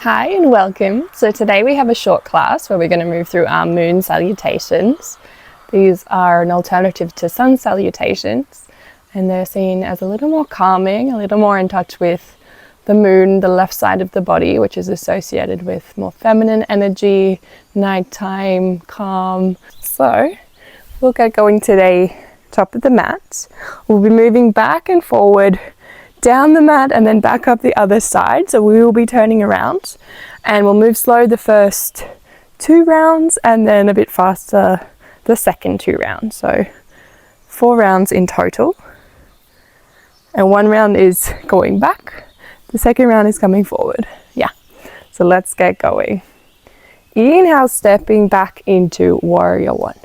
Hi and welcome. So today we have a short class where we're going to move through our moon salutations. These are an alternative to sun salutations, and they're seen as a little more calming, a little more in touch with the moon, the left side of the body, which is associated with more feminine energy, nighttime, calm. So we'll get going today, top of the mat. We'll be moving back and forward down the mat and then back up the other side. So we will be turning around and we'll move slow the first 2 rounds and then a bit faster the second 2 rounds. So 4 rounds in total. And 1 round is going back. The second round is coming forward. Yeah. So let's get going. Inhale, stepping back into warrior 1.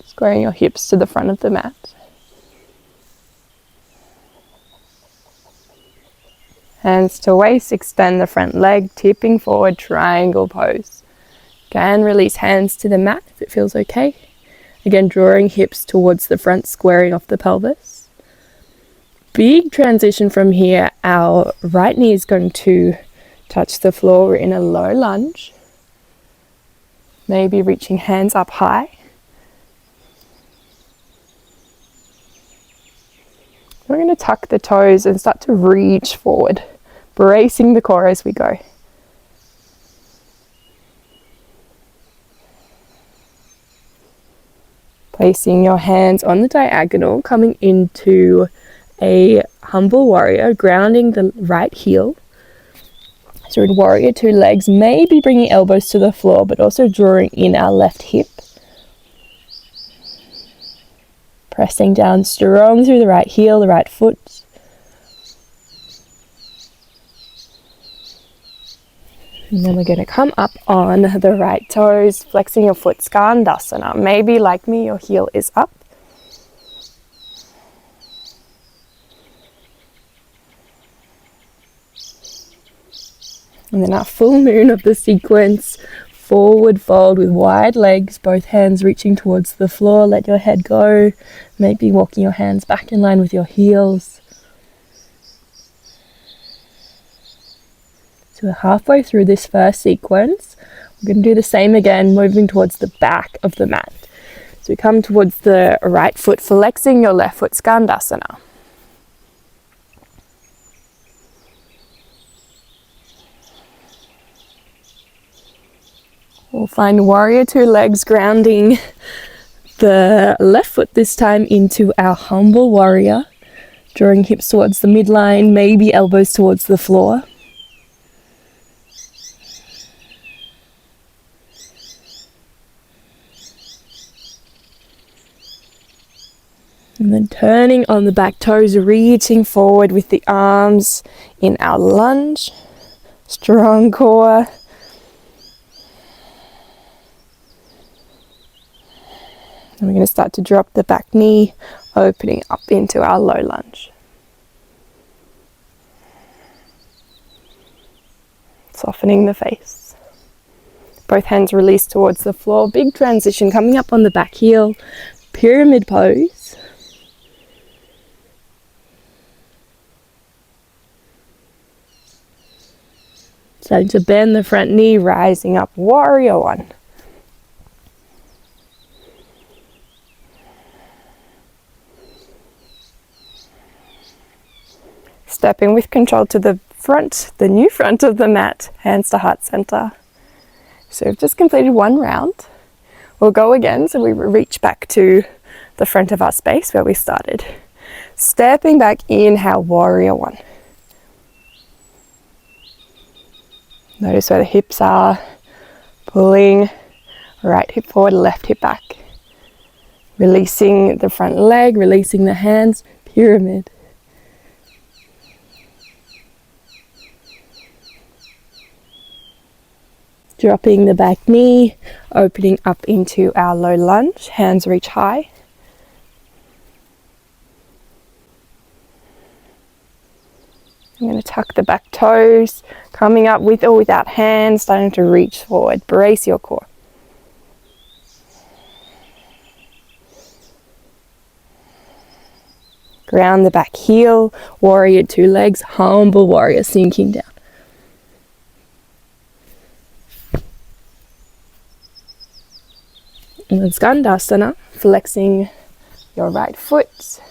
Squaring your hips to the front of the mat. Hands to waist, extend the front leg, tipping forward, triangle pose. Again, release hands to the mat if it feels okay. Again, drawing hips towards the front, squaring off the pelvis. Big transition from here. Our right knee is going to touch the floor. We're in a low lunge. Maybe reaching hands up high. We're going to tuck the toes and start to reach forward, bracing the core as we go. Placing your hands on the diagonal, coming into a humble warrior, grounding the right heel. So in warrior 2, legs, maybe bringing elbows to the floor, but also drawing in our left hip. Pressing down strong through the right heel, the right foot. And then we're going to come up on the right toes, flexing your foot, Skandasana. Maybe like me, your heel is up. And then our full moon of the sequence, forward fold with wide legs, both hands reaching towards the floor. Let your head go. Maybe walking your hands back in line with your heels. So we're halfway through this first sequence. We're going to do the same again, moving towards the back of the mat. So we come towards the right foot, flexing your left foot, Skandasana. We'll find warrior 2, legs grounding the left foot this time into our humble warrior, drawing hips towards the midline, maybe elbows towards the floor. And then turning on the back toes, reaching forward with the arms in our lunge. Strong core. And we're going to start to drop the back knee, opening up into our low lunge. Softening the face. Both hands released towards the floor. Big transition coming up on the back heel. Pyramid pose. Starting to bend the front knee, rising up, warrior 1. Stepping with control to the front, the new front of the mat, hands to heart center. So we've just completed 1 round. We'll go again, so we reach back to the front of our space where we started. Stepping back, inhale, warrior 1. Notice where the hips are, pulling right hip forward, left hip back. Releasing the front leg, releasing the hands, pyramid. Dropping the back knee, opening up into our low lunge, hands reach high. I'm going to tuck the back toes, coming up with or without hands, starting to reach forward. Brace your core. Ground the back heel, warrior 2 legs, humble warrior sinking down. And then Skandasana, flexing your right foot.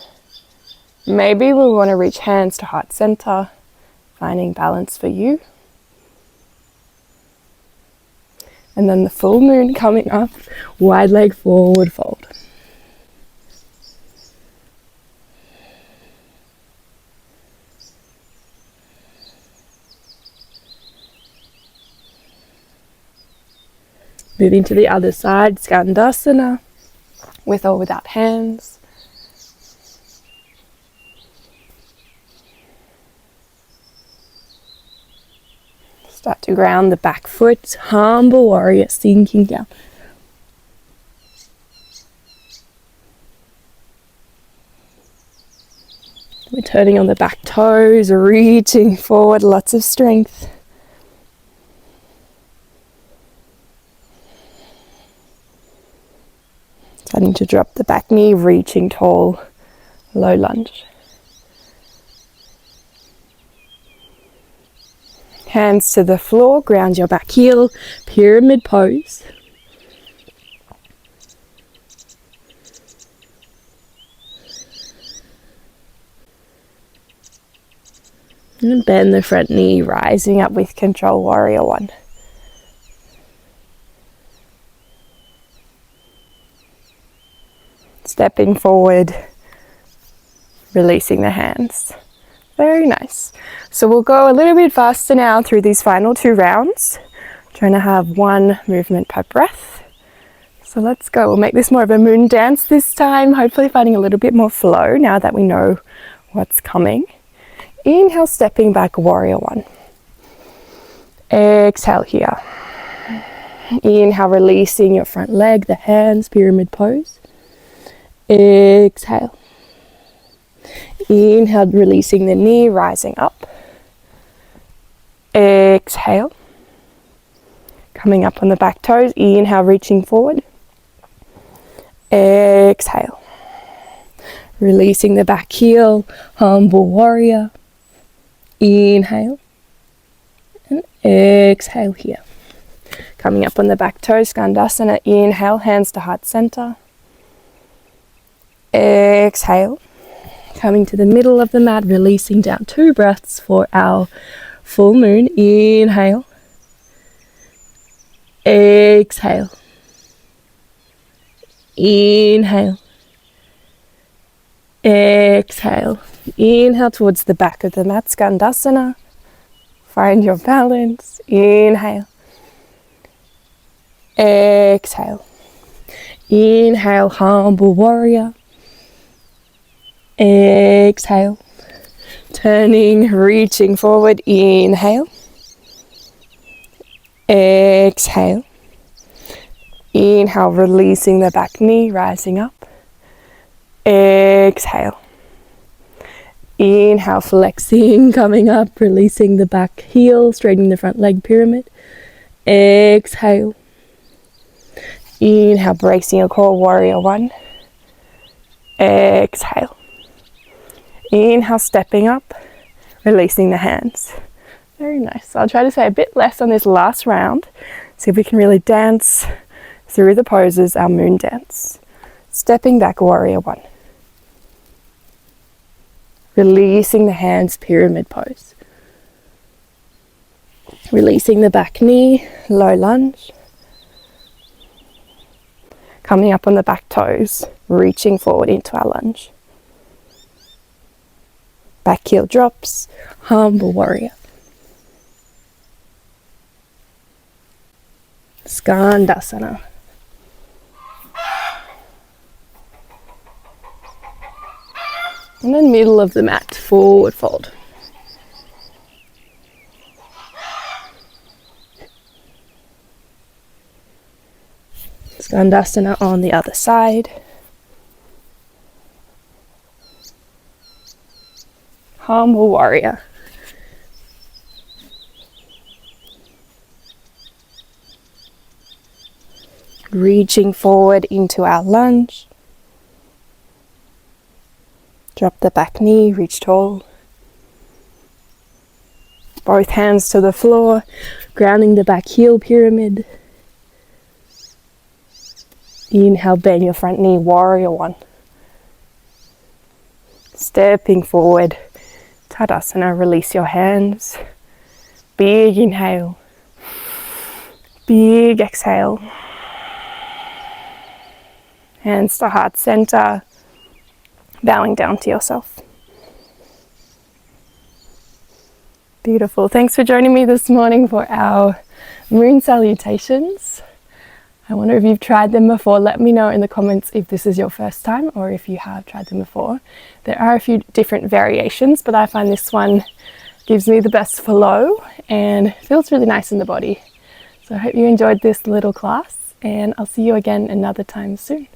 Maybe we want to reach hands to heart center, finding balance for you. And then the full moon coming up, wide leg forward fold. Moving to the other side, Skandasana, with or without hands. Start to ground the back foot, humble warrior, sinking down. We're turning on the back toes, reaching forward, lots of strength. Starting to drop the back knee, reaching tall, low lunge. Hands to the floor, ground your back heel, pyramid pose. And bend the front knee, rising up with control, warrior one. Stepping forward, releasing the hands. Very nice. So we'll go a little bit faster now through these final 2 rounds. Trying to have 1 movement per breath. So let's go. We'll make this more of a moon dance this time. Hopefully finding a little bit more flow now that we know what's coming. Inhale, stepping back, warrior one. Exhale here. Inhale, releasing your front leg, the hands, pyramid pose. Exhale. Inhale, releasing the knee, rising up. Exhale. Coming up on the back toes. Inhale, reaching forward. Exhale. Releasing the back heel, humble warrior. Inhale. And exhale here. Coming up on the back toes, Skandasana. Inhale, hands to heart center. Exhale. Coming to the middle of the mat, releasing down 2 breaths for our full moon. Inhale. Exhale. Inhale. Exhale. Inhale towards the back of the mat, Skandasana. Find your balance. Inhale. Exhale. Inhale, humble warrior. Exhale. Turning, reaching forward. Inhale. Exhale. Inhale, releasing the back knee, rising up. Exhale. Inhale, flexing, coming up, releasing the back heel, straightening the front leg, pyramid. Exhale. Inhale, bracing your core, warrior one. Exhale. Inhale, stepping up, releasing the hands. Very nice. I'll try to say a bit less on this last round. See if we can really dance through the poses, our moon dance. Stepping back, warrior one. Releasing the hands, pyramid pose. Releasing the back knee, low lunge. Coming up on the back toes, reaching forward into our lunge. Back heel drops, humble warrior. Skandasana. And then middle of the mat, forward fold. Skandasana on the other side. Humble warrior. Reaching forward into our lunge. Drop the back knee, reach tall. Both hands to the floor, grounding the back heel, pyramid. Inhale, bend your front knee, warrior one. Stepping forward, Tadasana, release your hands. Big inhale, big exhale. Hands to heart center, bowing down to yourself. Beautiful. Thanks for joining me this morning for our moon salutations. I wonder if you've tried them before. Let me know in the comments if this is your first time or if you have tried them before. There are a few different variations, but I find this one gives me the best flow and feels really nice in the body. So I hope you enjoyed this little class, and I'll see you again another time soon.